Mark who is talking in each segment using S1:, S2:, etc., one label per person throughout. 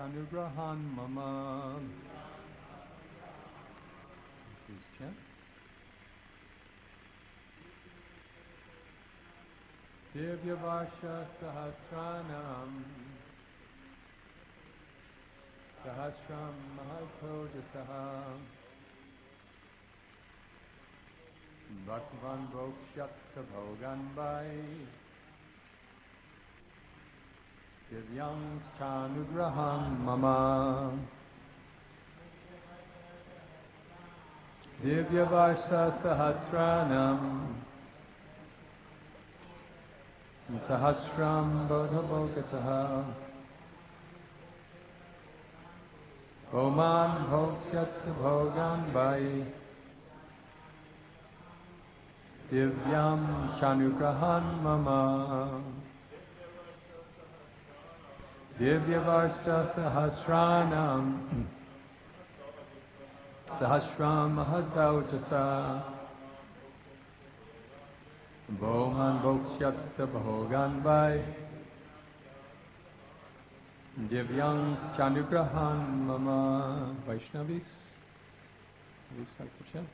S1: Chanugrahan mama. Please chant. Divya Varsha Sahasranam Sahasram Mahato Jasaha Bhaktivan Vokshyakta Bhoganbai Divyams Chanugraham Mama Divya Varsha Sahasranam Sahasram Bodhabhokataha Oman Bhoksyat Bhogan Bai Divyam Shanugrahan Mama Divya Varsha Sahasranam Sahasram Mahatau Jasa Bhoman Vokshyakta Bhogan Vai Divyams Chanugrahan Mama Vaishnavis. Please like to chant.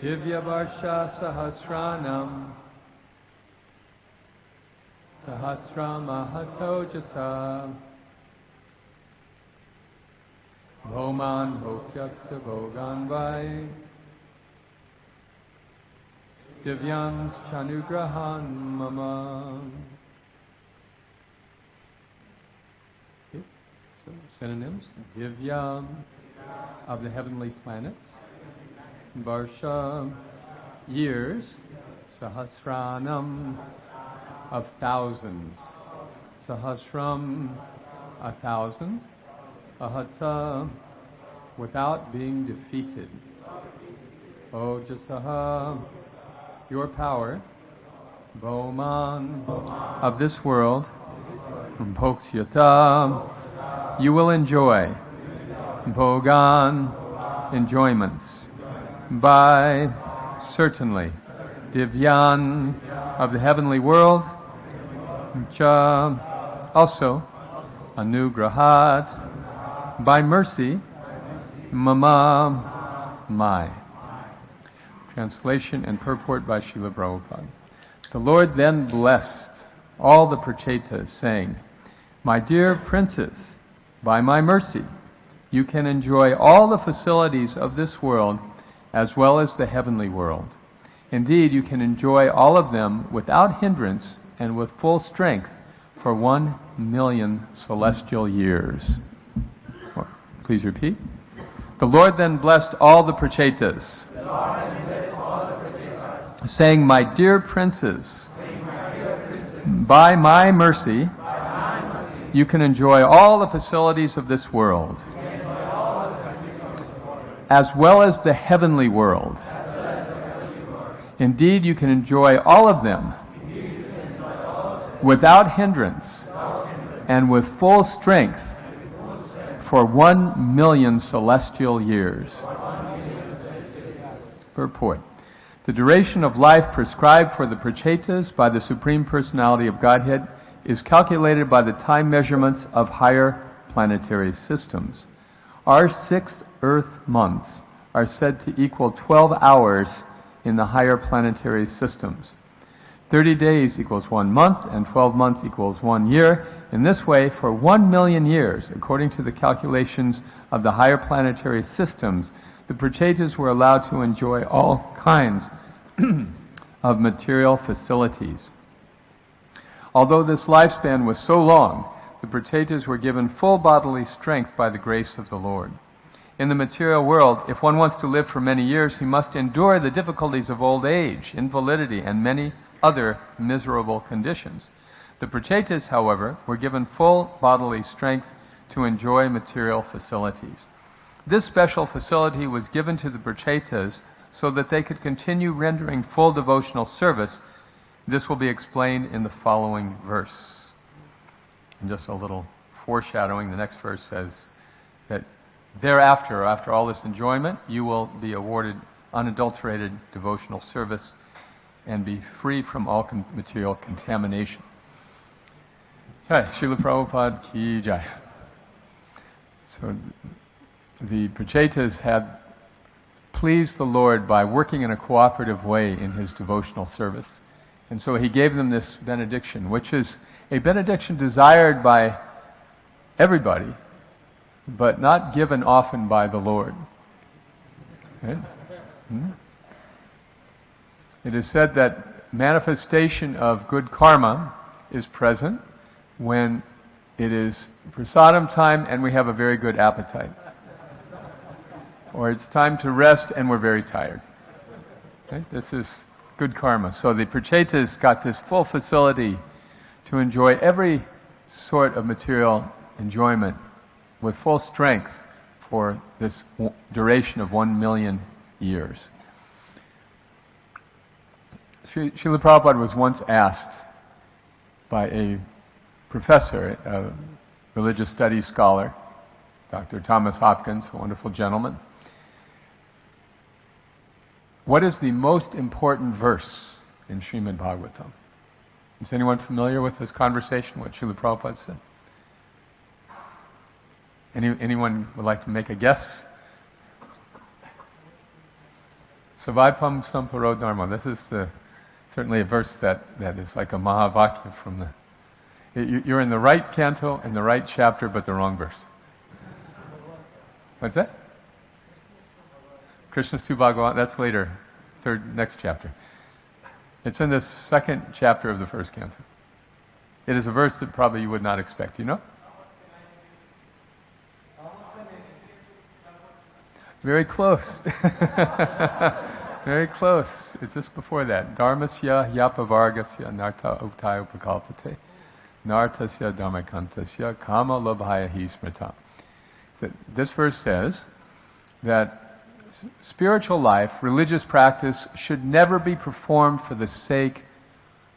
S1: Divya Varsha Sahasranam Sahasram Mahato Jasa Bhoman Vokshyakta Bhogan Vai Divyams Chanugrahan Mama. Okay. So synonyms: Divya, of the heavenly planets; Varsha, years; Sahasranam, of thousands; Sahasram, 1,000; Ahata, without being defeated; Ojasaha, your power; Bhoman, of this world; Bhoksyata, you will enjoy; Bhogan, enjoyments; by, certainly; Divyan, of the heavenly world; Cha, also; Anugrahat, by mercy; Mama, my. Translation and purport by Srila Prabhupada. The Lord then blessed all the Prachetas, saying, "My dear princes, by my mercy, you can enjoy all the facilities of this world as well as the heavenly world. Indeed, you can enjoy all of them without hindrance and with full strength for 1,000,000 celestial years." Please repeat. The Lord then blessed all the Prachetas, saying, "My dear princes, by my mercy, you can enjoy all the facilities of this world, as well as the heavenly world. Indeed, you can enjoy all of them without hindrance and with full strength for 1,000,000 celestial years." Purport. The duration of life prescribed for the Prachetas by the Supreme Personality of Godhead is calculated by the time measurements of higher planetary systems. Our 6 Earth months are said to equal 12 hours in the higher planetary systems. 30 days equals 1 month, and 12 months equals 1 year. In this way, for 1,000,000 years, according to the calculations of the higher planetary systems, the Prachetas were allowed to enjoy all kinds of material facilities. Although this lifespan was so long, the Prachetas were given full bodily strength by the grace of the Lord. In the material world, if one wants to live for many years, he must endure the difficulties of old age, invalidity, and many other miserable conditions. The Prachetas, however, were given full bodily strength to enjoy material facilities. This special facility was given to the Prachetas so that they could continue rendering full devotional service. This will be explained in the following verse. And just a little foreshadowing, the next verse says that thereafter, after all this enjoyment, you will be awarded unadulterated devotional service and be free from all material contamination. Hi, Srila Prabhupada ki jai. So the Prachetas had pleased the Lord by working in a cooperative way in his devotional service. And so he gave them this benediction, which is a benediction desired by everybody, but not given often by the Lord. Right? It is said that manifestation of good karma is present when it is prasadam time and we have a very good appetite. Or it's time to rest and we're very tired. Okay? This is good karma. So the Prachetas got this full facility to enjoy every sort of material enjoyment with full strength for this duration of 1 million years. Srila Prabhupada was once asked by a professor, a religious studies scholar, Dr. Thomas Hopkins, a wonderful gentleman, what is the most important verse in Srimad Bhagavatam? Is anyone familiar with this conversation, what Srila Prabhupada said? Anyone would like to make a guess? Savaipam Samparo Dharma. This is certainly a verse that is like a Mahavakya from the... You're in the right canto and the right chapter, but the wrong verse. What's that? Krishna's Tu Bhagavan. That's later, next chapter. It's in the second chapter of the first canto. It is a verse that probably you would not expect. You know? Very close. Very close. It's just before that. Dharmasya yapavargasya narta uktaya upakalpate. Nartasya dharmakantasya kama labhaya hi smrita. So this verse says that spiritual life, religious practice, should never be performed for the sake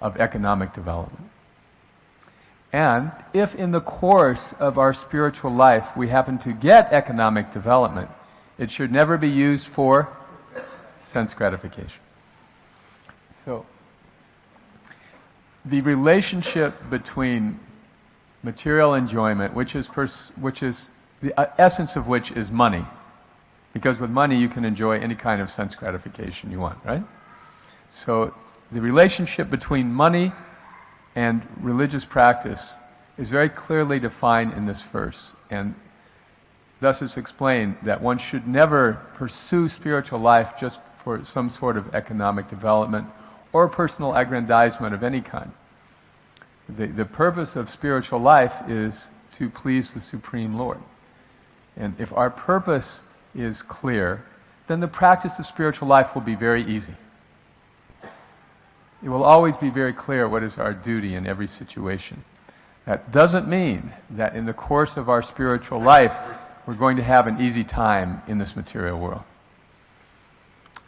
S1: of economic development. And if in the course of our spiritual life we happen to get economic development, it should never be used for sense gratification. So, the relationship between material enjoyment, which is the essence of which is money, because with money you can enjoy any kind of sense gratification you want, right? So, the relationship between money and religious practice is very clearly defined in this verse, and thus it's explained that one should never pursue spiritual life just for some sort of economic development or personal aggrandizement of any kind. The purpose of spiritual life is to please the Supreme Lord. And if our purpose is clear, then the practice of spiritual life will be very easy. It will always be very clear what is our duty in every situation. That doesn't mean that in the course of our spiritual life we're going to have an easy time in this material world.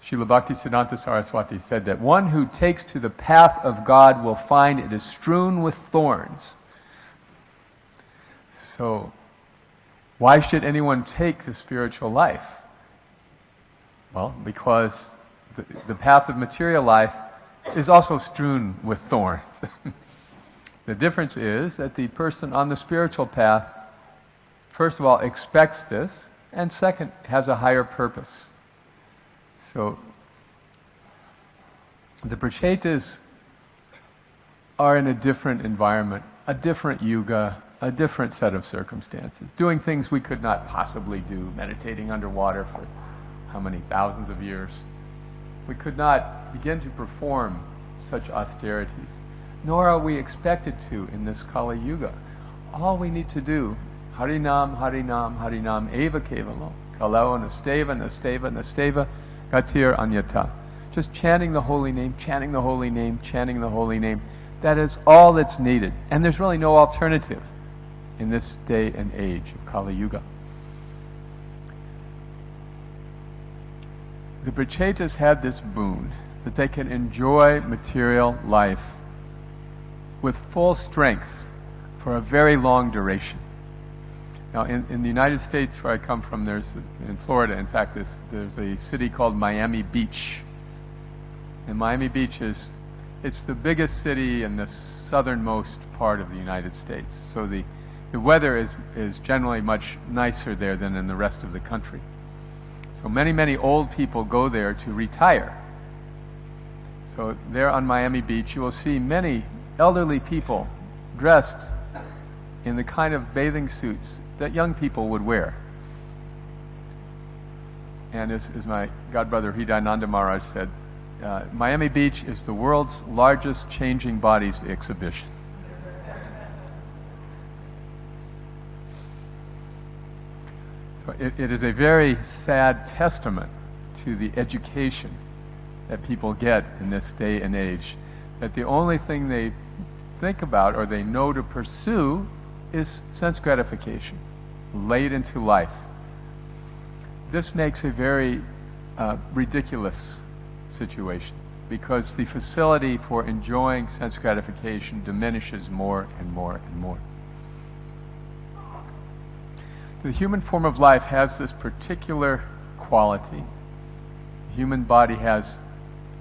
S1: Srila Bhaktisiddhanta Saraswati said that one who takes to the path of God will find it is strewn with thorns. So, why should anyone take to spiritual life? Well, because the path of material life is also strewn with thorns. The difference is that the person on the spiritual path, first of all, expects this, and second, has a higher purpose. So, the Prachetas are in a different environment, a different yuga, a different set of circumstances, doing things we could not possibly do, meditating underwater for how many thousands of years. We could not begin to perform such austerities, nor are we expected to in this Kali Yuga. All we need to do, Harinam, Harinam, Harinam, Eva Kevalam, Kalau, Nasteva, Nasteva, Nasteva, Gatir Anyata. Just chanting the holy name, chanting the holy name, chanting the holy name. That is all that's needed. And there's really no alternative in this day and age of Kali Yuga. The Prachetas had this boon that they can enjoy material life with full strength for a very long duration. Now, in the United States, where I come from, in Florida, in fact, there's a city called Miami Beach. And Miami Beach it's the biggest city in the southernmost part of the United States. So the weather is generally much nicer there than in the rest of the country. So many old people go there to retire. So there on Miami Beach, you will see many elderly people dressed in the kind of bathing suits that young people would wear. And as my godbrother Hridayananda Maharaj said, Miami Beach is the world's largest changing bodies exhibition. So it is a very sad testament to the education that people get in this day and age, that the only thing they think about or they know to pursue is sense gratification, late into life. This makes a very ridiculous situation, because the facility for enjoying sense gratification diminishes more and more and more. The human form of life has this particular quality. The human body has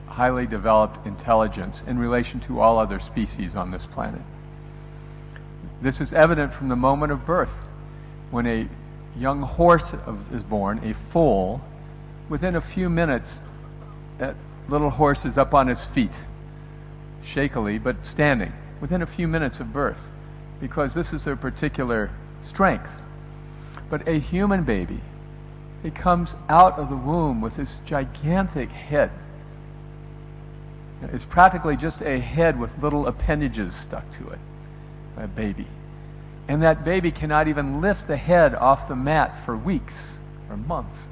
S1: highly developed intelligence in relation to all other species on this planet. This is evident from the moment of birth. When a young horse is born, a foal, within a few minutes, that little horse is up on his feet, shakily, but standing, within a few minutes of birth, because this is their particular strength. But a human baby, it comes out of the womb with this gigantic head. It's practically just a head with little appendages stuck to it, a baby. And that baby cannot even lift the head off the mat for weeks or months.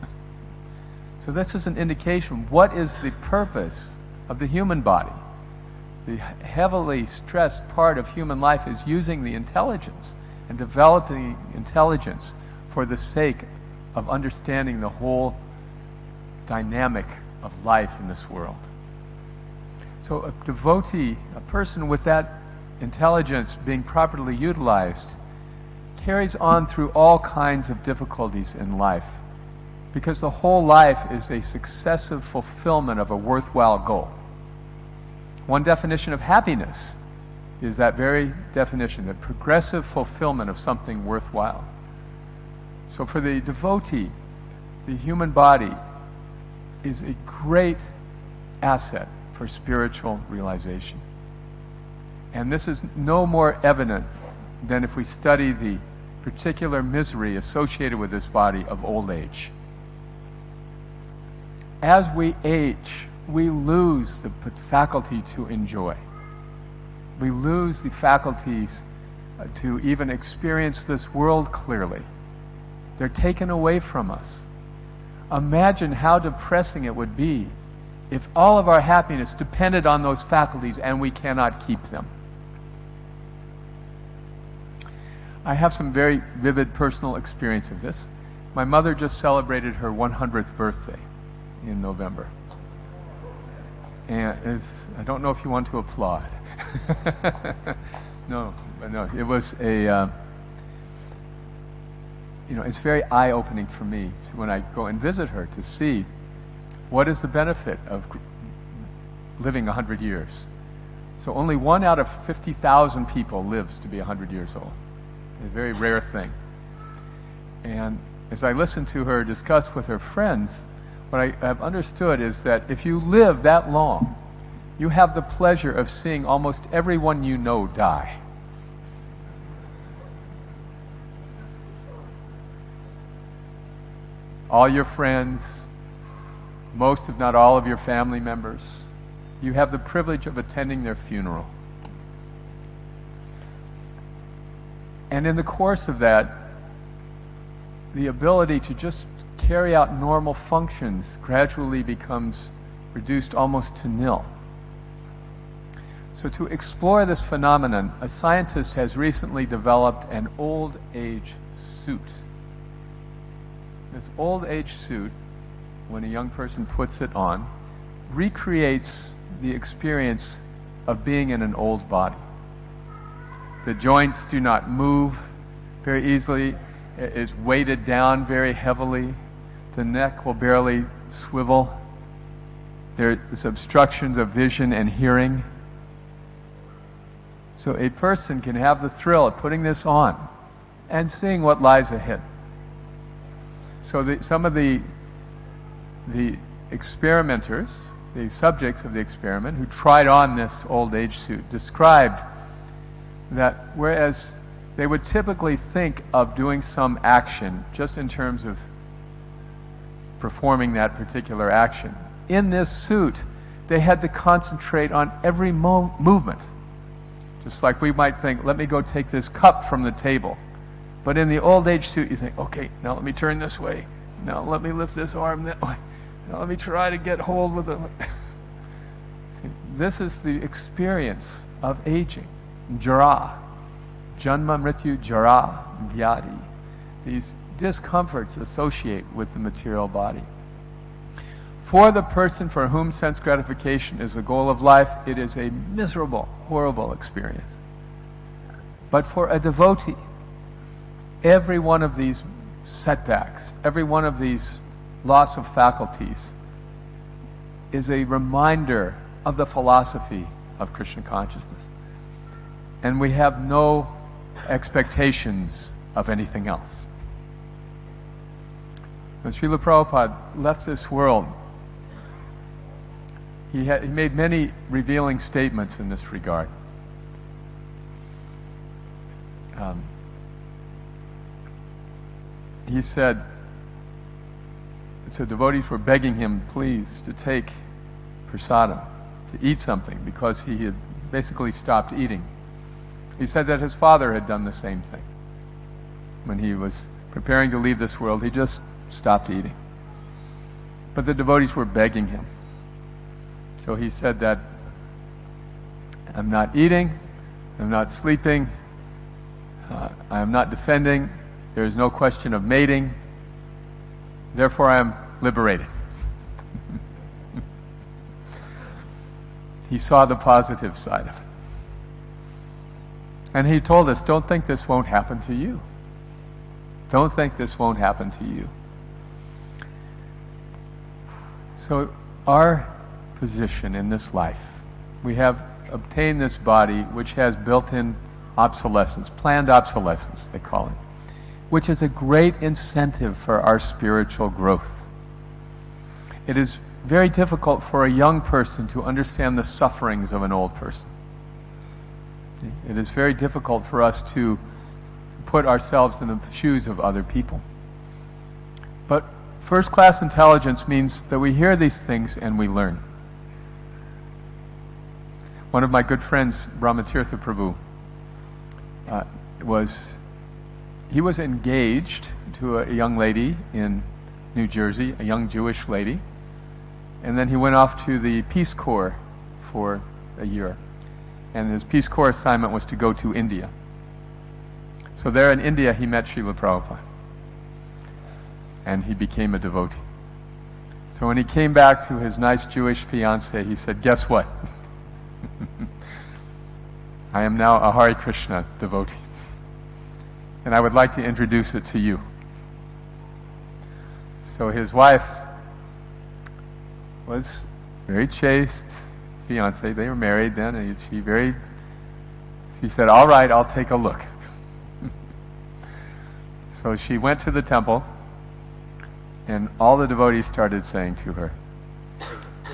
S1: So this is an indication, what is the purpose of the human body? The heavily stressed part of human life is using the intelligence and developing intelligence for the sake of understanding the whole dynamic of life in this world. So a devotee, a person with that intelligence being properly utilized, carries on through all kinds of difficulties in life, because the whole life is a successive fulfillment of a worthwhile goal. One definition of happiness is that very definition, the progressive fulfillment of something worthwhile. So for the devotee, the human body is a great asset for spiritual realization. And this is no more evident than if we study the particular misery associated with this body of old age. As we age, we lose the faculty to enjoy. We lose the faculties to even experience this world clearly. They're taken away from us. Imagine how depressing it would be if all of our happiness depended on those faculties and we cannot keep them. I have some very vivid personal experience of this. My mother just celebrated her 100th birthday in November. And I don't know if you want to applaud. No, it was it's very eye-opening for me when I go and visit her to see what is the benefit of living 100 years. So only 1 out of 50,000 people lives to be 100 years old. A very rare thing. And as I listen to her discuss with her friends, what I have understood is that if you live that long, you have the pleasure of seeing almost everyone you know die. All your friends, most if not all of your family members, you have the privilege of attending their funeral. And in the course of that, the ability to just carry out normal functions gradually becomes reduced almost to nil. So to explore this phenomenon, a scientist has recently developed an old age suit. This old age suit, when a young person puts it on, recreates the experience of being in an old body. The joints do not move very easily. It is weighted down very heavily. The neck will barely swivel. There's obstructions of vision and hearing. So a person can have the thrill of putting this on and seeing what lies ahead. So some of the experimenters, the subjects of the experiment who tried on this old age suit, described that whereas they would typically think of doing some action just in terms of performing that particular action, in this suit they had to concentrate on every movement. Just like we might think, let me go take this cup from the table. But in the old age suit you think, okay, now let me turn this way. Now let me lift this arm that way. Now let me try to get hold with it. See, this is the experience of aging. Jara. Janma, mrityu, jara, vyadi. These discomforts associate with the material body. For the person for whom sense gratification is the goal of life, it is a miserable, horrible experience. But for a devotee, every one of these setbacks, every one of these loss of faculties is a reminder of the philosophy of Krishna consciousness. And we have no expectations of anything else. When Srila Prabhupada left this world, he made many revealing statements in this regard. He said, so devotees were begging him, please, to take prasadam, to eat something, because he had basically stopped eating. He said that his father had done the same thing. When he was preparing to leave this world, he just stopped eating. But the devotees were begging him. So he said that, I'm not eating, I'm not sleeping, I am not defending, there is no question of mating, therefore I am liberated. He saw the positive side of it. And he told us, don't think this won't happen to you. Don't think this won't happen to you. So our position in this life, we have obtained this body which has built-in obsolescence, planned obsolescence they call it, which is a great incentive for our spiritual growth. It is very difficult for a young person to understand the sufferings of an old person. It is very difficult for us to put ourselves in the shoes of other people. But first-class intelligence means that we hear these things and we learn. One of my good friends, Brahmatirtha Prabhu, was engaged to a young lady in New Jersey, a young Jewish lady, and then he went off to the Peace Corps for a year. And his Peace Corps assignment was to go to India. So there in India he met Srila Prabhupada. And he became a devotee. So when he came back to his nice Jewish fiancée, he said, guess what? I am now a Hare Krishna devotee. And I would like to introduce it to you. So his wife was very chaste, his fiancée, they were married then, and she said, all right, I'll take a look. So she went to the temple, and all the devotees started saying to her,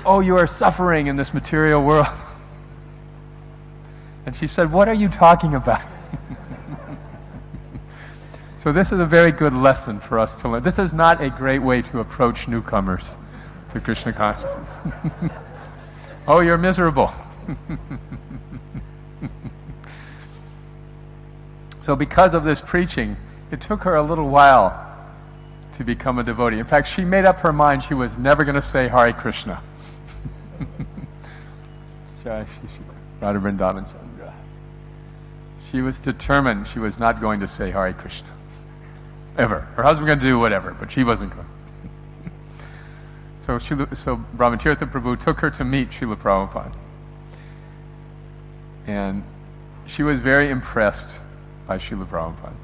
S1: oh, you are suffering in this material world. And she said, what are you talking about? So this is a very good lesson for us to learn. This is not a great way to approach newcomers to Krishna consciousness. Oh, you're miserable. So because of this preaching, it took her a little while to become a devotee. In fact, she made up her mind she was never going to say Hare Krishna. Radha Vrindavan Chandra. She was determined she was not going to say Hare Krishna. Ever. Her husband was going to do whatever, but she wasn't going. So Brahmatirtha Prabhu took her to meet Srila Prabhupada. And she was very impressed by Srila Prabhupada.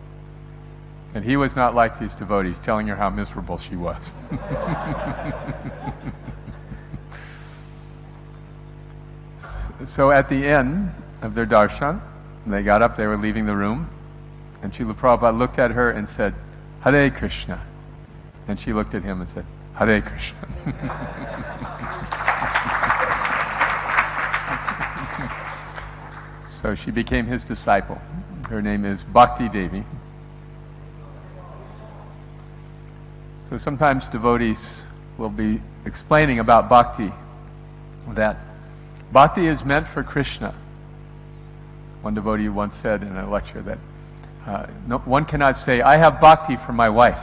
S1: And he was not like these devotees, telling her how miserable she was. So at the end of their darshan, And they got up, they were leaving the room, and Srila Prabhupada looked at her and said, Hare Krishna. And she looked at him and said, Hare Krishna. So she became his disciple. Her name is Bhakti Devi. So sometimes devotees will be explaining about bhakti, that bhakti is meant for Krishna. One devotee once said in a lecture that one cannot say, I have bhakti for my wife.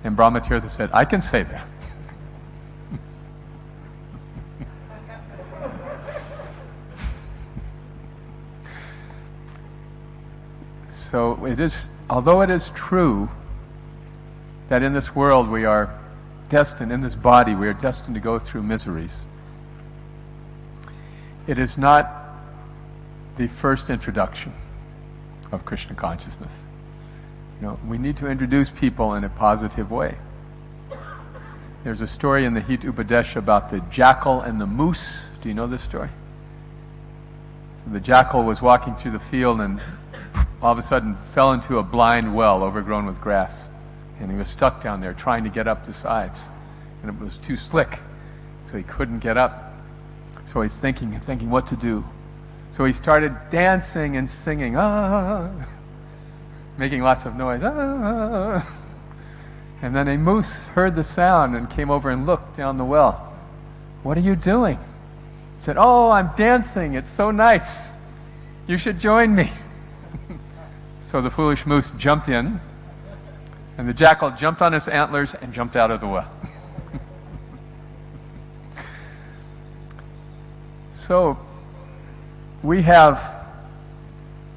S1: And Brahmatirtha said, I can say that. So it is, although it is true that in this world we are destined, in this body we are destined to go through miseries, it is not the first introduction of Krishna consciousness. You know, we need to introduce people in a positive way. There's a story in the Hit Upadesha about the jackal and the moose. Do you know this story? So the jackal was walking through the field and all of a sudden fell into a blind well overgrown with grass. And he was stuck down there trying to get up the sides. And it was too slick, so he couldn't get up. So he's thinking what to do. So he started dancing and singing, making lots of noise. And then a moose heard the sound and came over and looked down the well. What are you doing? He said, oh, I'm dancing. It's so nice. You should join me. So the foolish moose jumped in, and the jackal jumped on his antlers and jumped out of the well. So we have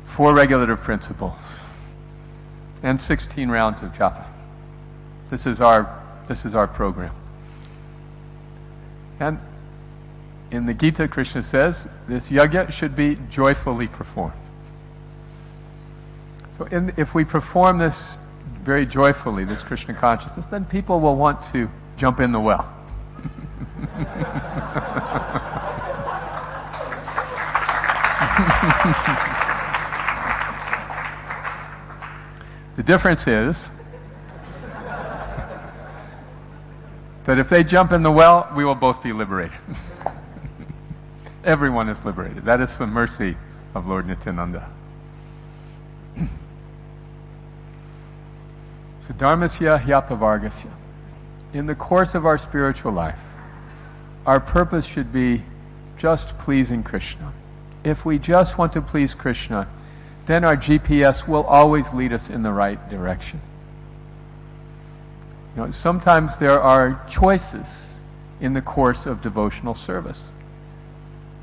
S1: 4 regulative principles and 16 rounds of japa. This is our program. And in the Gita, Krishna says this yajna should be joyfully performed. So if we perform this very joyfully, this Krishna consciousness, then people will want to jump in the well. The difference is that if they jump in the well, we will both be liberated. Everyone is liberated. That is the mercy of Lord Nityananda. So dharmasya hyapavargasya. In the course of our spiritual life, our purpose should be just pleasing Krishna. If we just want to please Krishna, then our GPS will always lead us in the right direction. You know, sometimes there are choices in the course of devotional service.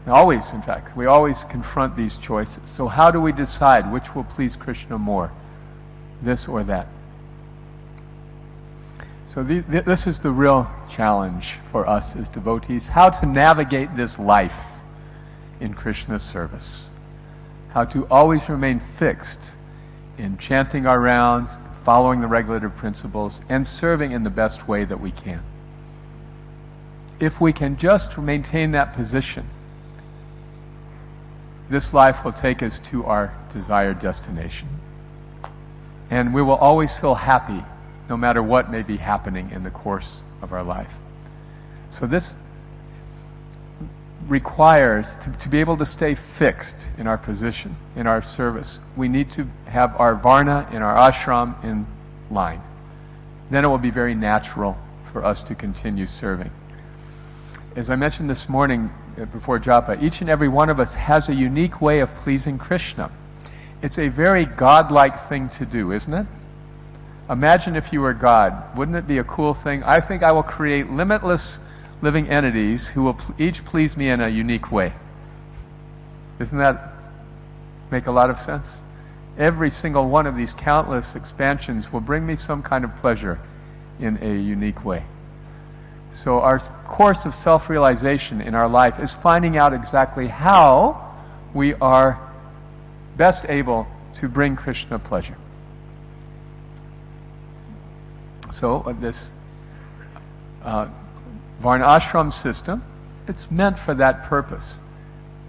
S1: Always, in fact, we always confront these choices. So how do we decide which will please Krishna more, this or that? So this is the real challenge for us as devotees, how to navigate this life in Krishna's service. How to always remain fixed in chanting our rounds, following the regulative principles, and serving in the best way that we can. If we can just maintain that position, this life will take us to our desired destination. And we will always feel happy no matter what may be happening in the course of our life. So this requires, to be able to stay fixed in our position, in our service, we need to have our varna and our ashram in line. Then it will be very natural for us to continue serving. As I mentioned this morning before japa, each and every one of us has a unique way of pleasing Krishna. It's a very godlike thing to do, isn't it? Imagine if you were God. Wouldn't it be a cool thing? I think I will create limitless living entities who will each please me in a unique way. Doesn't that make a lot of sense? Every single one of these countless expansions will bring me some kind of pleasure in a unique way. So our course of self-realization in our life is finding out exactly how we are best able to bring Krishna pleasure. So this Varna ashram system, it's meant for that purpose.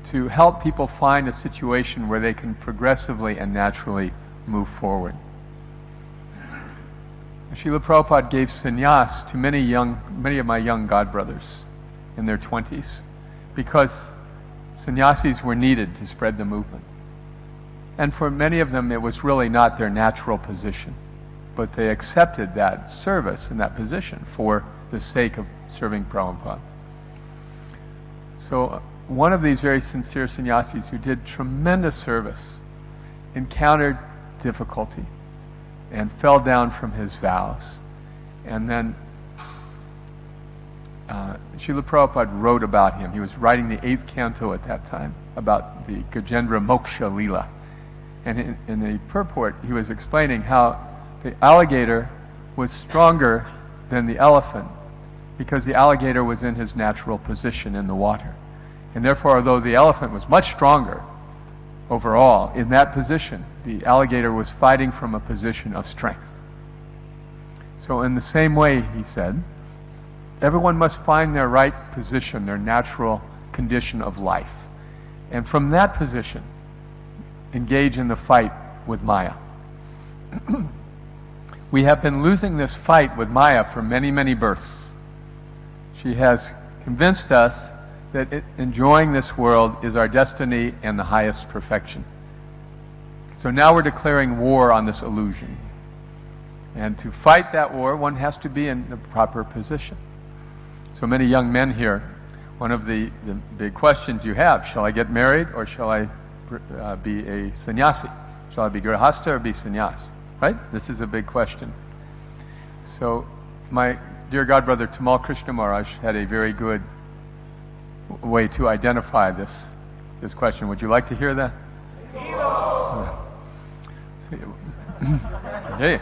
S1: to help people find a situation where they can progressively and naturally move forward. Srila Prabhupada gave sannyas to many of my young godbrothers in their 20s because sannyasis were needed to spread the movement. And for many of them, it was really not their natural position, but they accepted that service and that position for the sake of serving Prabhupada. So one of these very sincere sannyasis who did tremendous service encountered difficulty and fell down from his vows. And then Srila Prabhupada wrote about him. He was writing the 8th canto at that time about the Gajendra Moksha Leela. And in the purport, he was explaining how the alligator was stronger than the elephant because the alligator was in his natural position in the water. And therefore, although the elephant was much stronger overall in that position, the alligator was fighting from a position of strength. So in the same way, he said, everyone must find their right position, their natural condition of life. And from that position, engage in the fight with Maya. We have been losing this fight with Maya for many, many births. She has convinced us that enjoying this world is our destiny and the highest perfection. So now we're declaring war on this illusion. And to fight that war, one has to be in the proper position. So many young men here, one of the big questions you have, shall I get married or shall I be a sannyasi? Shall I be grihastha or be sannyas? Right? This is a big question. So my dear godbrother Tamal Krishna Maharaj had a very good way to identify this question. Would you like to hear that? Okay.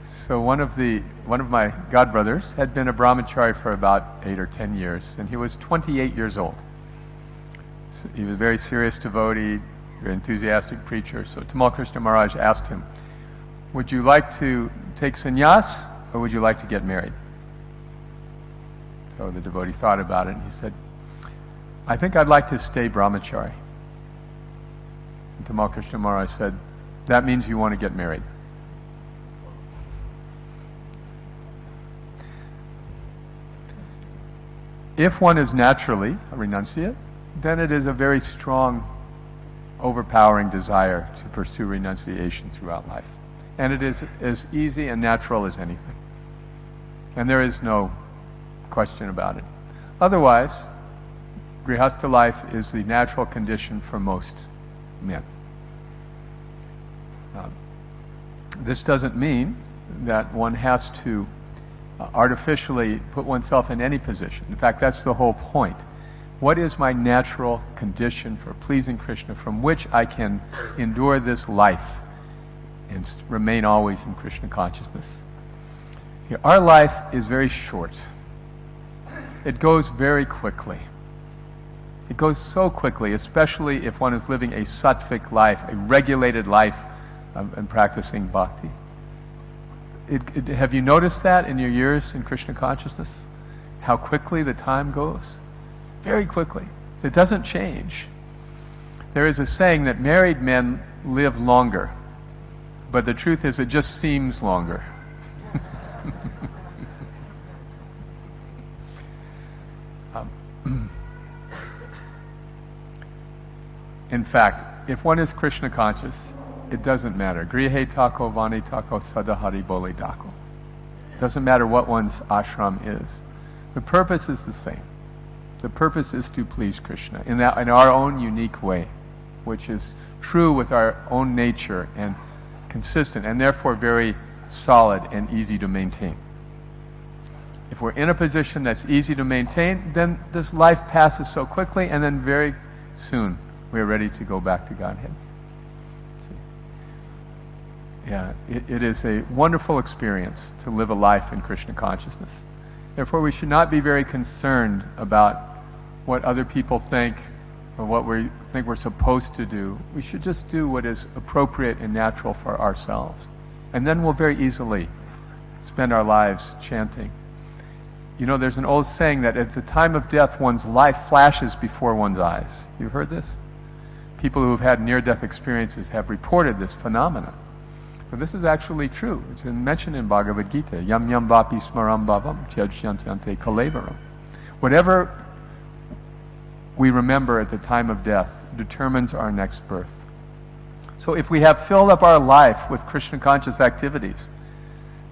S1: So one of my godbrothers had been a brahmachari for about 8 or 10 years, and he was 28 years old. So he was a very serious devotee, very enthusiastic preacher. So Tamal Krishna Maharaj asked him, would you like to take sannyas or would you like to get married? So the devotee thought about it and he said, I think I'd like to stay brahmachari. And Tamal Krishna Maharaj said, that means you want to get married. If one is naturally a renunciate, then it is a very strong, overpowering desire to pursue renunciation throughout life. And it is as easy and natural as anything. And there is no question about it. Otherwise, grihastha life is the natural condition for most men. This doesn't mean that one has to artificially put oneself in any position. In fact, that's the whole point. What is my natural condition for pleasing Krishna from which I can endure this life and remain always in Krishna consciousness? See, our life is very short. It goes very quickly. It goes so quickly, especially if one is living a sattvic life, a regulated life and practicing bhakti. Have you noticed that in your years in Krishna consciousness? How quickly the time goes? Very quickly. So it doesn't change. There is a saying that married men live longer, but the truth is it just seems longer. In fact, if one is Krishna conscious, it doesn't matter. Grihe tako, vani tako, sadahari boli dako. It doesn't matter what one's ashram is. The purpose is the same. The purpose is to please Krishna in our own unique way, which is true with our own nature and consistent, and therefore very solid and easy to maintain. If we're in a position that's easy to maintain, then this life passes so quickly, and then very soon we're ready to go back to Godhead. Yeah, it is a wonderful experience to live a life in Krishna consciousness. Therefore, we should not be very concerned about what other people think or what we think we're supposed to do. We should just do what is appropriate and natural for ourselves. And then we'll very easily spend our lives chanting. there's an old saying that at the time of death, one's life flashes before one's eyes. You've heard this? People who have had near-death experiences have reported this phenomenon. So this is actually true. It's mentioned in Bhagavad Gita. Yam yam vapi smaram bhavam tyajyante kalevaram. Whatever we remember at the time of death determines our next birth. So if we have filled up our life with Krishna conscious activities,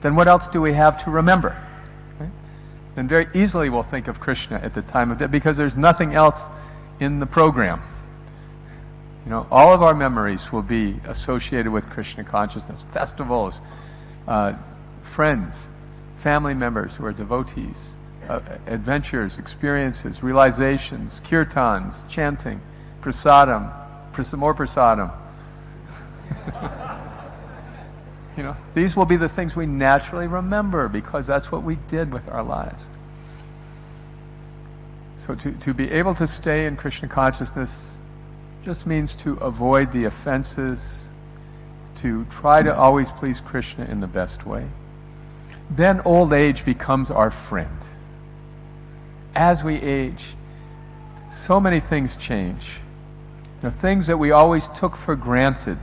S1: then what else do we have to remember? Right? And very easily we'll think of Krishna at the time of death because there's nothing else in the program. All of our memories will be associated with Krishna consciousness. Festivals, friends, family members who are devotees, adventures, experiences, realizations, kirtans, chanting, prasadam, more prasadam. These will be the things we naturally remember because that's what we did with our lives. So to be able to stay in Krishna consciousness just means to avoid the offenses, to try to always please Krishna in the best way. Then old age becomes our friend. As we age, so many things change. Things that we always took for granted,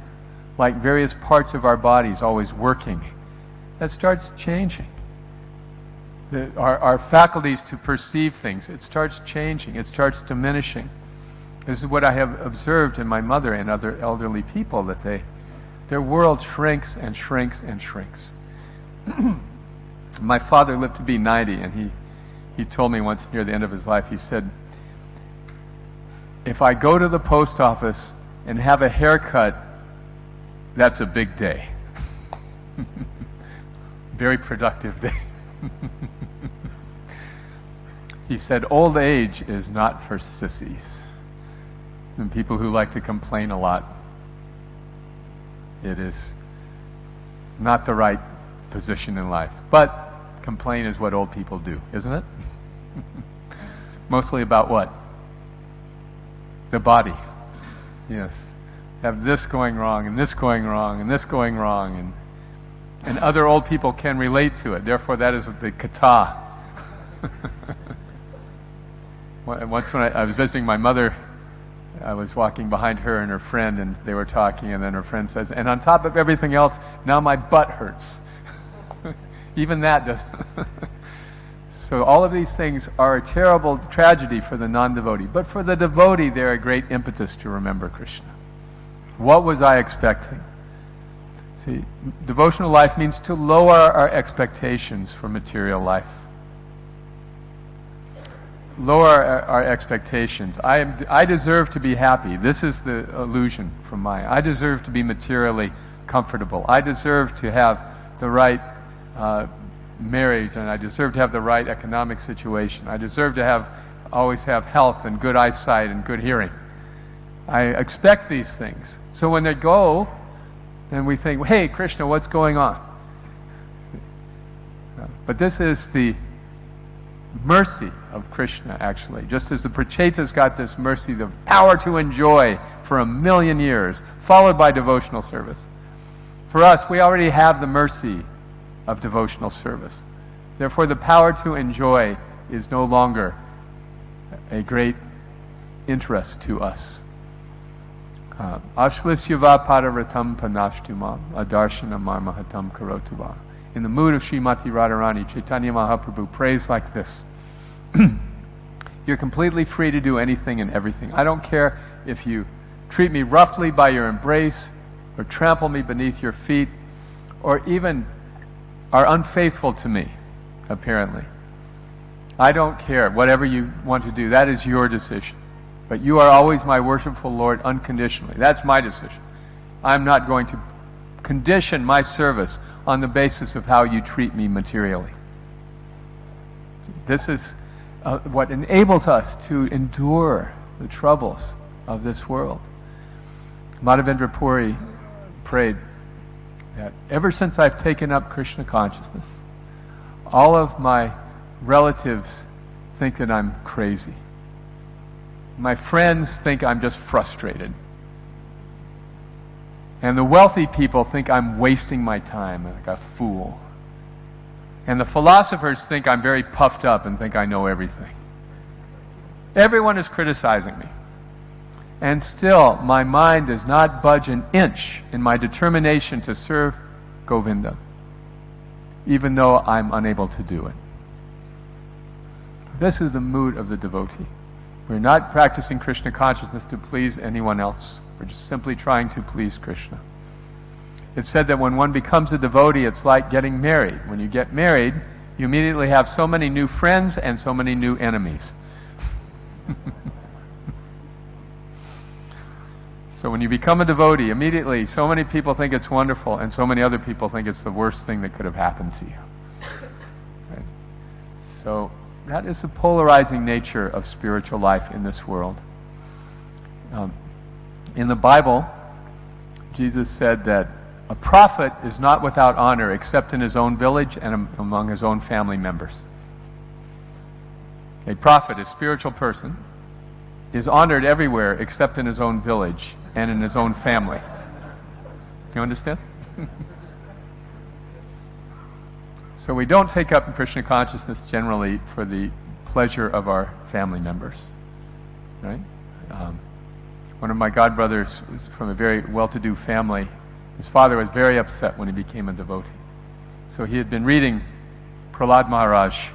S1: like various parts of our bodies always working, that starts changing. Our faculties to perceive things, it starts changing, it starts diminishing. This is what I have observed in my mother and other elderly people, that their world shrinks and shrinks and shrinks. My father lived to be 90, and he told me once near the end of his life, he said, if I go to the post office and have a haircut, that's a big day. Very productive day. He said, old age is not for sissies. And people who like to complain a lot. It is not the right position in life. But complain is what old people do, isn't it? Mostly about what? The body. Yes. Have this going wrong, and this going wrong, and this going wrong, and other old people can relate to it. Therefore, that is the kata. Once when I was visiting my mother, I was walking behind her and her friend, and they were talking, and then her friend says, and on top of everything else, now my butt hurts. Even that doesn't. So all of these things are a terrible tragedy for the non-devotee. But for the devotee, they're a great impetus to remember Krishna. What was I expecting? See, devotional life means to lower our expectations for material life. Lower our expectations. I deserve to be happy. This is the illusion from Maya. I deserve to be materially comfortable. I deserve to have the right marriage, and I deserve to have the right economic situation. I deserve to always have health and good eyesight and good hearing. I expect these things. So when they go, then we think, hey, Krishna, what's going on? But this is the mercy of Krishna, actually. Just as the Prachetas got this mercy, the power to enjoy for 1,000,000 years, followed by devotional service. For us, we already have the mercy of devotional service. Therefore, the power to enjoy is no longer a great interest to us. Ashlisyava padaratam panashtumam adarshana marmahatam karotuva. In the mood of Srimati Radharani, Chaitanya Mahaprabhu prays like this. You're completely free to do anything and everything. I don't care if you treat me roughly by your embrace, or trample me beneath your feet, or even are unfaithful to me, apparently. I don't care. Whatever you want to do, that is your decision. But you are always my worshipful Lord unconditionally. That's my decision. I'm not going to condition my service on the basis of how you treat me materially. This is what enables us to endure the troubles of this world. Madhavendra Puri prayed that ever since I've taken up Krishna consciousness, all of my relatives think that I'm crazy. My friends think I'm just frustrated. And the wealthy people think I'm wasting my time like a fool. And the philosophers think I'm very puffed up and think I know everything. Everyone is criticizing me. And still, my mind does not budge an inch in my determination to serve Govinda, even though I'm unable to do it. This is the mood of the devotee. We're not practicing Krishna consciousness to please anyone else. We're just simply trying to please Krishna. It's said that when one becomes a devotee, it's like getting married. When you get married, you immediately have so many new friends and so many new enemies. So when you become a devotee, immediately so many people think it's wonderful and so many other people think it's the worst thing that could have happened to you. Right? So that is the polarizing nature of spiritual life in this world. In the Bible, Jesus said that a prophet is not without honor except in his own village and among his own family members. A prophet, a spiritual person, is honored everywhere except in his own village and in his own family. You understand? So we don't take up Krishna consciousness generally for the pleasure of our family members. Right? One of my godbrothers was from a very well-to-do family. His father was very upset when he became a devotee. So he had been reading Prahlad Maharaj's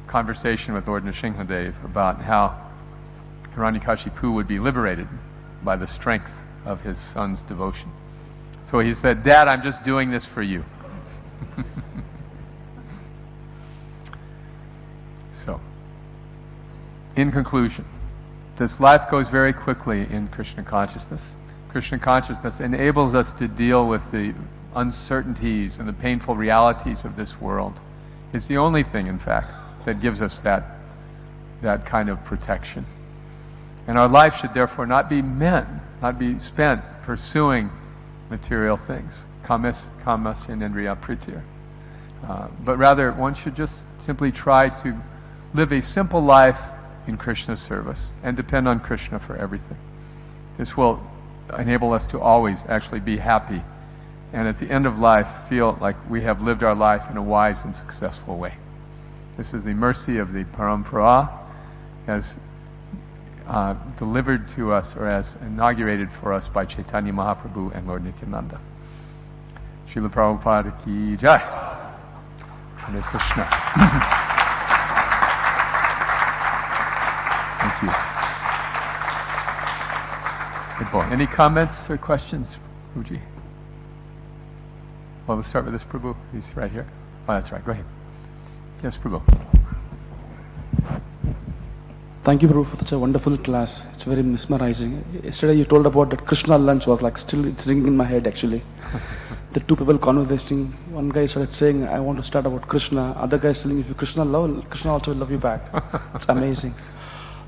S1: conversation with Lord Nrsimhadev about how Hiranyakashipu would be liberated by the strength of his son's devotion. So he said, "Dad, I'm just doing this for you." So, in conclusion, this life goes very quickly in Krishna consciousness. Krishna consciousness enables us to deal with the uncertainties and the painful realities of this world. It's the only thing, in fact, that gives us that kind of protection. And our life should therefore not be spent pursuing material things, kamasya indriya pritya. But rather, one should just simply try to live a simple life in Krishna's service and depend on Krishna for everything. This will enable us to always actually be happy and at the end of life feel like we have lived our life in a wise and successful way. This is the mercy of the Parampara as delivered to us or as inaugurated for us by Chaitanya Mahaprabhu and Lord Nityananda. Srila Prabhupada ki jai. Hare Krishna. Thank you. Good boy. Any comments or questions, Prabhuji? Well, let's start with this Prabhu. He's right here. Oh, that's right. Go ahead. Yes, Prabhu.
S2: Thank you, Prabhu, for such a wonderful class. It's very mesmerizing. Yesterday you told about that Krishna lunch was like still, it's ringing in my head actually. The two people conversing, one guy started saying, I want to start about Krishna. Other guy is telling, if you Krishna love, Krishna also will love you back. It's amazing.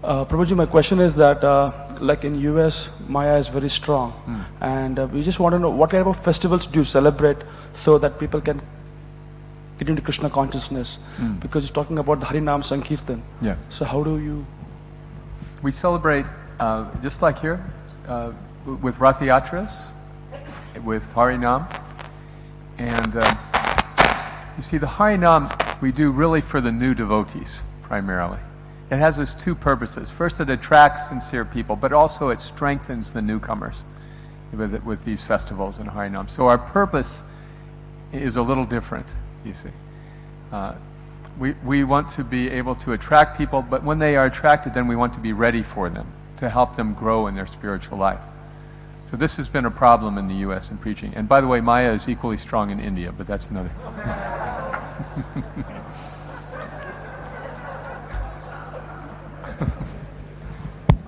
S2: Prabhuji, my question is that like in US, Maya is very strong. And we just want to know what kind of festivals do you celebrate so that people can get into Krishna consciousness? Because you're talking about the Harinam Sankirtan.
S1: Yes.
S2: So how do you...
S1: We celebrate, just like here, with Rath Yatras, with Harinam. And you see, the Harinam we do really for the new devotees, primarily. It has its two purposes. First, it attracts sincere people, but also it strengthens the newcomers with these festivals in Harinam. So our purpose is a little different, you see. We want to be able to attract people, but when they are attracted, then we want to be ready for them, to help them grow in their spiritual life. So this has been a problem in the U.S. in preaching. And by the way, Maya is equally strong in India, but that's another.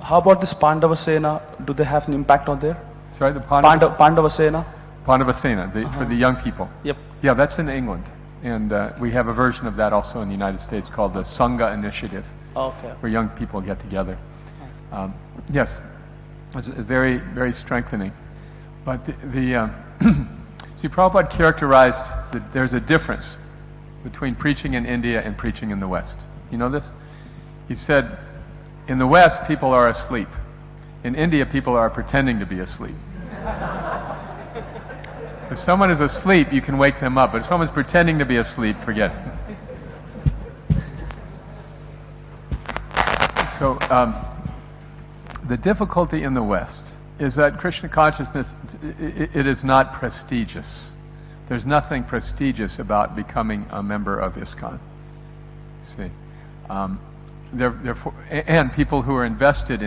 S2: How about this Pandava Sena? Do they have an impact on there?
S1: Sorry, the
S2: Pandava Sena?
S1: Pandava Sena, for the young people.
S2: Yep.
S1: Yeah, that's in England. And we have a version of that also in the United States called the Sangha Initiative,
S2: Okay.
S1: where young people get together. Yes, it's very, very strengthening. But see, Prabhupada characterized that there's a difference between preaching in India and preaching in the West. You know this? He said, in the West, people are asleep. In India, people are pretending to be asleep. If someone is asleep, you can wake them up. But if someone's pretending to be asleep, forget it. So, the difficulty in the West is that Krishna consciousness, it is not prestigious. There's nothing prestigious about becoming a member of ISKCON. See, therefore, and people who are invested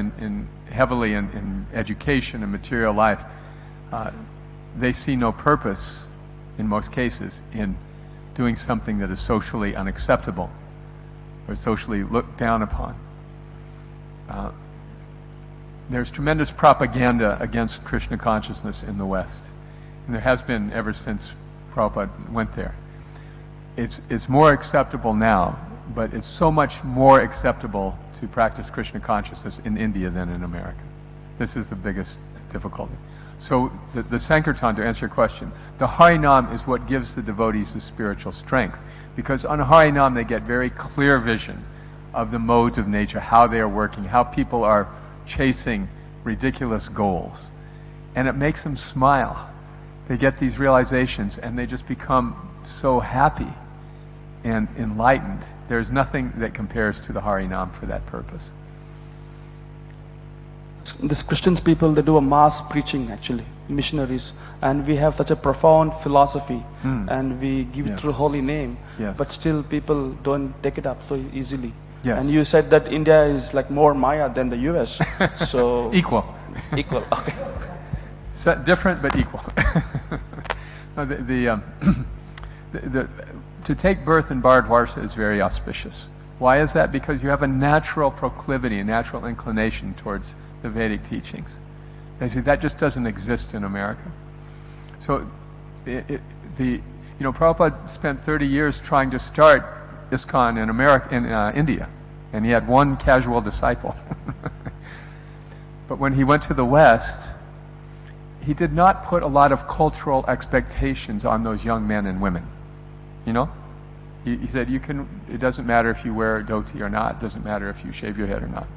S1: heavily in education and material life, they see no purpose, in most cases, in doing something that is socially unacceptable or socially looked down upon. There's tremendous propaganda against Krishna consciousness in the West, and there has been ever since Prabhupada went there. It's more acceptable now, but it's so much more acceptable to practice Krishna consciousness in India than in America. This is the biggest difficulty. So the Sankirtan, to answer your question, the Harinam is what gives the devotees the spiritual strength, because on Harinam they get very clear vision of the modes of nature, how they are working, how people are chasing ridiculous goals. And it makes them smile. They get these realizations and they just become so happy and enlightened. There's nothing that compares to the Harinam for that purpose.
S2: These Christians people, they do a mass preaching actually, missionaries, and we have such a profound philosophy and we give it through holy name, but still people don't take it up so easily. And you said that India is like more Maya than the US, so...
S1: Equal.
S2: Equal, okay.
S1: So, different but equal. To take birth in Bharatvarsha is very auspicious. Why is that? Because you have a natural proclivity, a natural inclination towards the Vedic teachings. I see that just doesn't exist in America. So, Prabhupada spent 30 years trying to start ISKCON in India, and he had one casual disciple. But when he went to the West, he did not put a lot of cultural expectations on those young men and women. You know? He said, it doesn't matter if you wear a dhoti or not, it doesn't matter if you shave your head or not.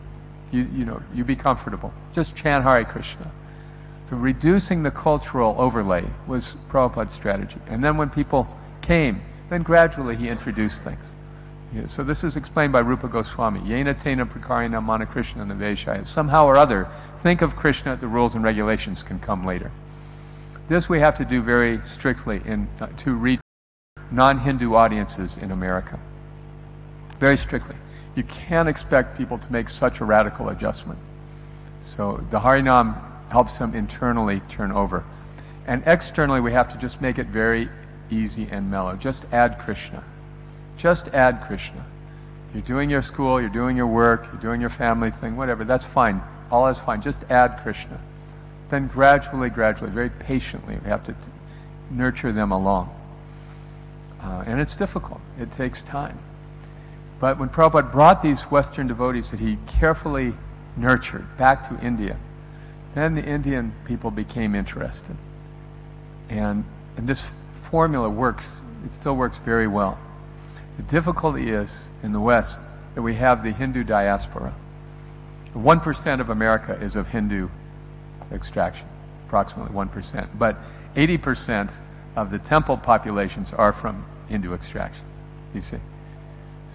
S1: You be comfortable. Just chant Hare Krishna. So reducing the cultural overlay was Prabhupada's strategy. And then when people came, then gradually he introduced things. So this is explained by Rupa Goswami. Yena tena prakarina mana Krishna naveshaya. Somehow or other, think of Krishna, the rules and regulations can come later. This we have to do very strictly to reach non-Hindu audiences in America. Very strictly. You can't expect people to make such a radical adjustment. So the Harinam helps them internally turn over. And externally we have to just make it very easy and mellow. Just add Krishna. Just add Krishna. You're doing your school, you're doing your work, you're doing your family thing, whatever, that's fine. All is fine. Just add Krishna. Then gradually, very patiently, we have to nurture them along. And it's difficult. It takes time. But when Prabhupada brought these Western devotees that he carefully nurtured back to India, then the Indian people became interested. And this formula works. It still works very well. The difficulty is, in the West, that we have the Hindu diaspora. 1% of America is of Hindu extraction, approximately 1%. But 80% of the temple populations are from Hindu extraction, you see.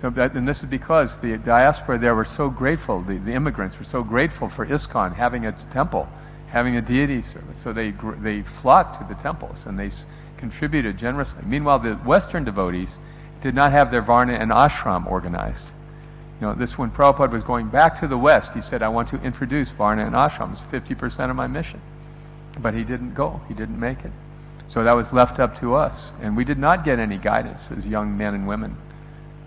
S1: And this is because the diaspora there were so grateful, the immigrants were so grateful for ISKCON having its temple, having a deity service. So they flocked to the temples and they contributed generously. Meanwhile, the Western devotees did not have their Varna and ashram organized. When Prabhupada was going back to the West, he said, I want to introduce Varna and ashram. It's 50% of my mission. But he didn't go. He didn't make it. So that was left up to us. And we did not get any guidance as young men and women.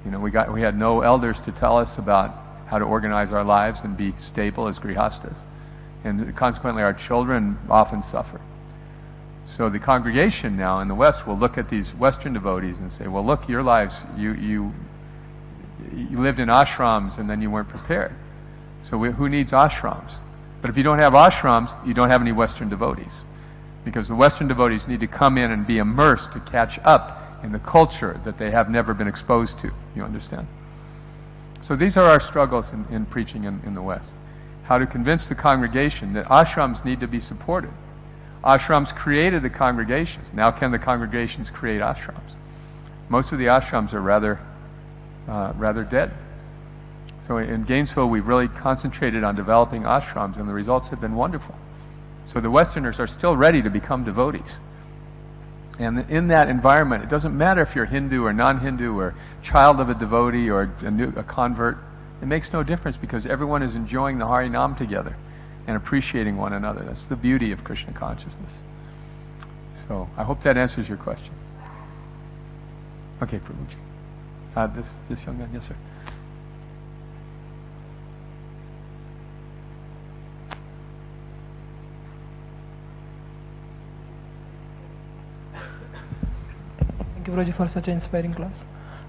S1: We had no elders to tell us about how to organize our lives and be stable as grihastas. And consequently, our children often suffer. So the congregation now in the West will look at these Western devotees and say, well, look, your lives, you lived in ashrams and then you weren't prepared. So who needs ashrams? But if you don't have ashrams, you don't have any Western devotees. Because the Western devotees need to come in and be immersed to catch up in the culture that they have never been exposed to. You understand? So these are our struggles in preaching in the West. How to convince the congregation that ashrams need to be supported. Ashrams created the congregations. Now can the congregations create ashrams? Most of the ashrams are rather dead. So in Gainesville, we've really concentrated on developing ashrams, and the results have been wonderful. So the Westerners are still ready to become devotees. And in that environment, it doesn't matter if you're Hindu or non-Hindu or child of a devotee or a convert. It makes no difference because everyone is enjoying the Harinam together and appreciating one another. That's the beauty of Krishna consciousness. So I hope that answers your question. Okay, Prabhuji. This young man, yes, sir.
S3: Thank you, Prabhuji, for such an inspiring class.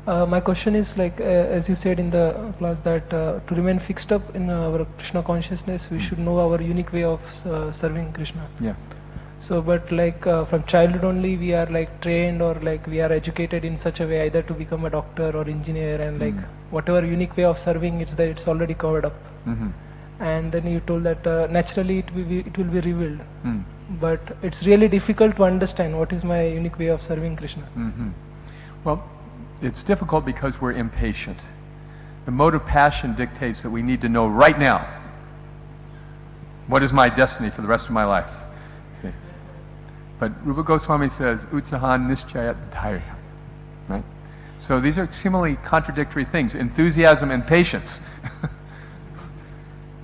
S3: My question is like, as you said in the class, that to remain fixed up in our Krishna consciousness, we should know our unique way of serving Krishna.
S1: Yes.
S3: So, but like from childhood only, we are like trained or like we are educated in such a way either to become a doctor or engineer, and like whatever unique way of serving, it's already covered up.
S1: Mm-hmm.
S3: And then you told that naturally it will be revealed. But it's really difficult to understand what is my unique way of serving Krishna.
S1: Mm-hmm. Well, it's difficult because we're impatient. The mode of passion dictates that we need to know right now, what is my destiny for the rest of my life? See? But Rupa Goswami says, Utsahan Nischayat Dhairya. Right? So these are seemingly contradictory things, enthusiasm and patience.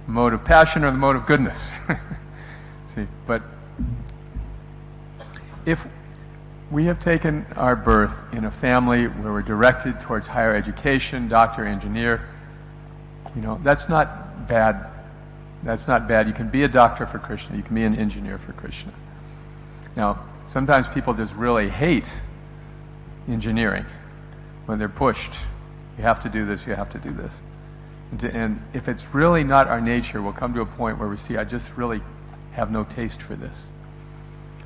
S1: Mode of passion or the mode of goodness. See, but if we have taken our birth in a family where we're directed towards higher education, doctor, engineer, that's not bad. That's not bad. You can be a doctor for Krishna. You can be an engineer for Krishna. Now, sometimes people just really hate engineering when they're pushed. You have to do this, you have to do this. And if it's really not our nature, we'll come to a point where we see, I just really have no taste for this.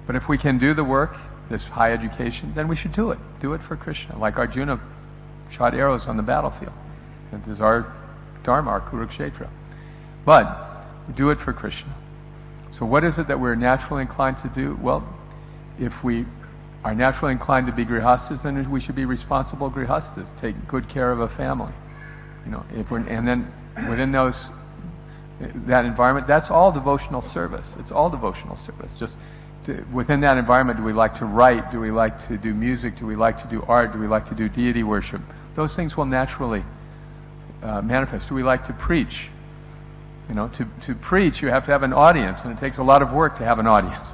S1: But if we can do the work, this high education, then we should do it. Do it for Krishna. Like Arjuna shot arrows on the battlefield. It is our dharma, our Kurukshetra. But do it for Krishna. So what is it that we're naturally inclined to do? Well, if we are naturally inclined to be grihastas, then we should be responsible grihastas, take good care of a family. And then within that environment, that's all devotional service. It's all devotional service. Just within that environment, do we like to write? Do we like to do music? Do we like to do art? Do we like to do deity worship? Those things will naturally manifest. Do we like to preach? To preach, you have to have an audience, and it takes a lot of work to have an audience.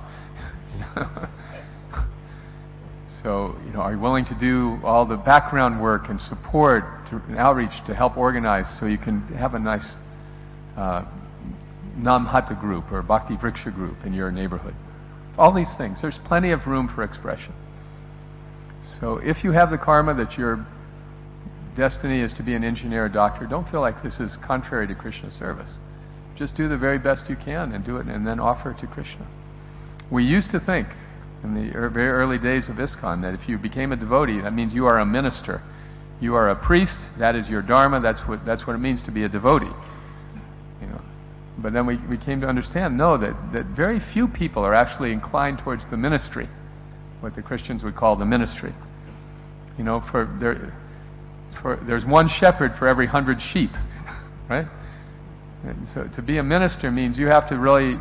S1: So, are you willing to do all the background work and support and outreach to help organize so you can have a nice Namhata group or Bhakti Vriksha group in your neighborhood? All these things. There's plenty of room for expression. So if you have the karma that your destiny is to be an engineer or doctor, don't feel like this is contrary to Krishna service. Just do the very best you can and do it, and then offer it to Krishna. We used to think in the very early days of ISKCON that if you became a devotee, that means you are a minister. You are a priest, that is your dharma, that's what it means to be a devotee. But then we came to understand, no, that very few people are actually inclined towards the ministry, what the Christians would call the ministry. There's one shepherd for every 100 sheep, right? And so to be a minister means you have to really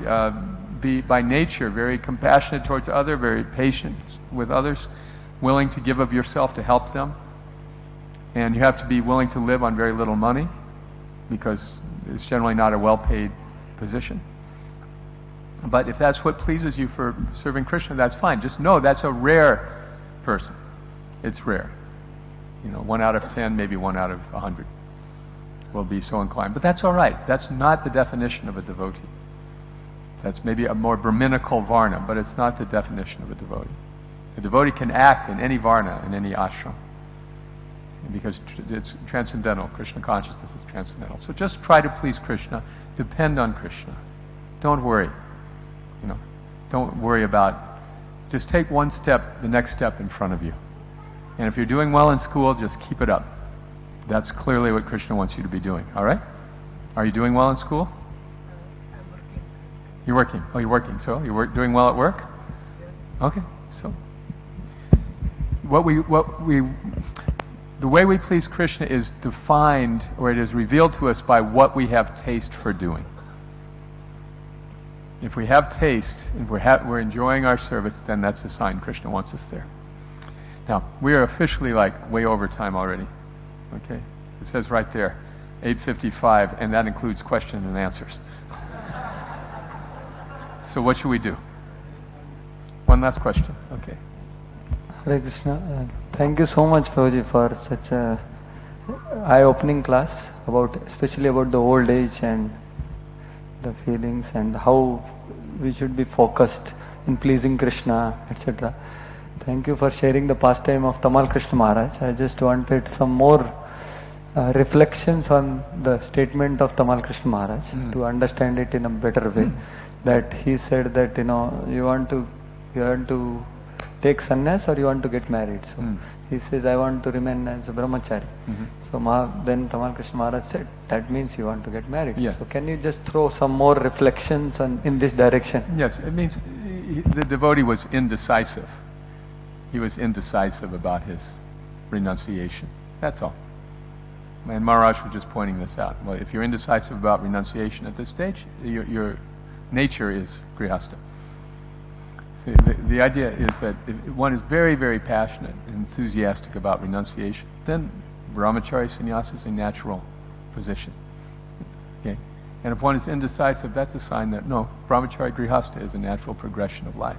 S1: be by nature very compassionate towards others, very patient with others, willing to give of yourself to help them. And you have to be willing to live on very little money, because it's generally not a well-paid position. But if that's what pleases you for serving Krishna, that's fine. Just know that's a rare person. It's rare. 1 out of 10, maybe 1 out of 100 will be so inclined. But that's all right. That's not the definition of a devotee. That's maybe a more Brahminical varna, but it's not the definition of a devotee. A devotee can act in any varna, in any ashram, because it's transcendental. Krishna consciousness is transcendental. So just try to please Krishna. Depend on Krishna. Don't worry. Don't worry about. Just take one step, the next step in front of you. And if you're doing well in school, just keep it up. That's clearly what Krishna wants you to be doing. All right? Are you doing well in school?
S3: I'm working.
S1: You're working. Oh, you're working. So you're doing well at work? Okay, so the way we please Krishna is defined, or it is revealed to us by what we have taste for doing. If we have taste, if we're enjoying our service, then that's a sign Krishna wants us there. Now, we are officially like way over time already. Okay? It says right there, 8:55, and that includes questions and answers. So what should we do? One last question. Okay.
S4: Hare Krishna. Thank you so much, Prabhuji, for such a eye-opening class especially about the old age and the feelings and how we should be focused in pleasing Krishna, etc. Thank you for sharing the pastime of Tamal Krishna Maharaj. I just wanted some more reflections on the statement of Tamal Krishna Maharaj to understand it in a better way. That he said that you want to take sannyas or you want to get married. So he says, I want to remain as a brahmachari. So then Tamal Krishna Maharaj said, that means you want to get married.
S1: Yes.
S4: So can you just throw some more reflections in this direction?
S1: Yes, it means the devotee was indecisive. He was indecisive about his renunciation. That's all. And Maharaj was just pointing this out. Well, if you're indecisive about renunciation at this stage, your nature is grihastha. See, the idea is that if one is very, very passionate and enthusiastic about renunciation, then brahmachari sannyasa is a natural position. Okay? And if one is indecisive, that's a sign that no, brahmachari grihastha is a natural progression of life.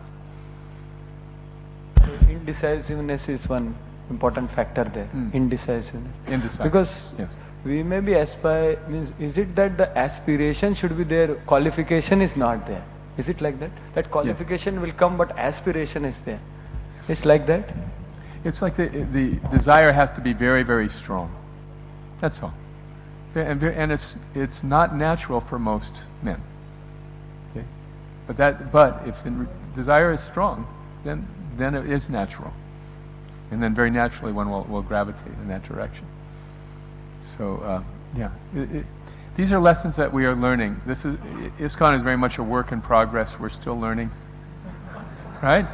S4: Indecisiveness is one important factor there. Indecisiveness.
S1: Indecisive.
S4: Because
S1: yes.
S4: we may be is it that the aspiration should be there, qualification is not there? Is it like that? That qualification will come but aspiration is there. It's like that?
S1: It's like the desire has to be very, very strong. That's all. And it's not natural for most men. Okay? But if the desire is strong, then it is natural. And then very naturally one will gravitate in that direction. So, these are lessons that we are learning. ISKCON is very much a work in progress. We're still learning. Right?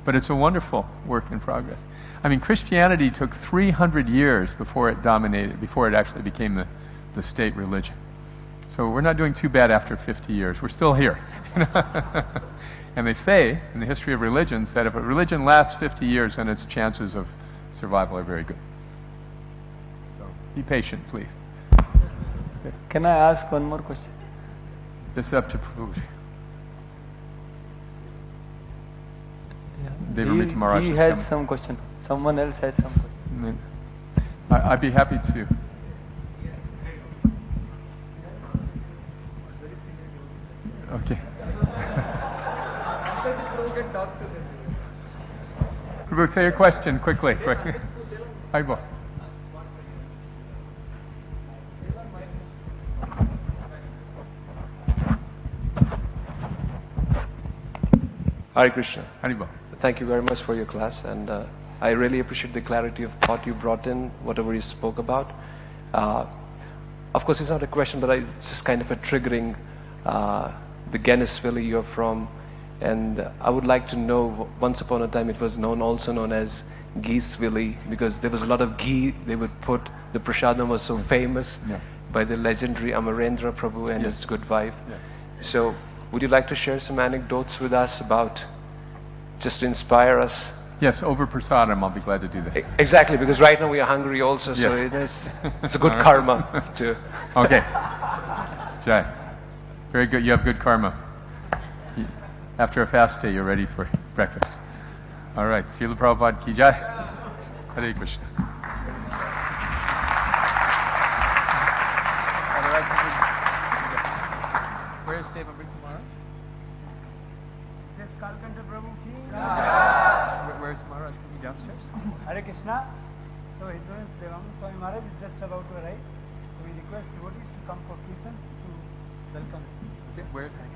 S1: But it's a wonderful work in progress. I mean, Christianity took 300 years before it dominated, before it actually became the state religion. So we're not doing too bad after 50 years. We're still here. And they say, in the history of religions, that if a religion lasts 50 years, then its chances of survival are very good. So be patient, please. Okay.
S4: Can I ask one more question?
S1: This is up to Prabhu. Devarita Maharaj
S4: he
S1: is
S4: has
S1: coming.
S4: some question. Someone else has some question.
S1: I'd be happy to. Okay. Prabhu, say your question quickly. Aibo.
S5: Hare Krishna.
S1: Haribo.
S5: Thank you very much for your class, and I really appreciate the clarity of thought you brought in, whatever you spoke about. Of course, it's not a question, but it's just kind of a triggering the Guinness Valley you're from, and I would like to know, once upon a time it was also known as Geese Valley, because there was a lot of ghee they would put. The prasadam was so famous by the legendary Amarendra Prabhu and his good wife.
S1: Yes.
S5: So, would you like to share some anecdotes with us about, just to inspire us?
S1: Yes, over prasadam, I'll be glad to do that.
S5: Exactly, because right now we are hungry also, so it's a good karma too.
S1: Okay. Jai. Very good. You have good karma. After a fast day, you're ready for breakfast. All right. Srila Prabhupada ki jai. Hare Krishna. Where is Deva Brinta Maharaj?
S6: Yes, Kalakantha Prabhu ki.
S1: Where's Maharaj? Can you downstairs?
S6: Hare Krishna. So His Holiness Devananda Swami Maharaj is just about to arrive. So we request devotees to come for kirtans to welcome him.
S1: Okay, where is that?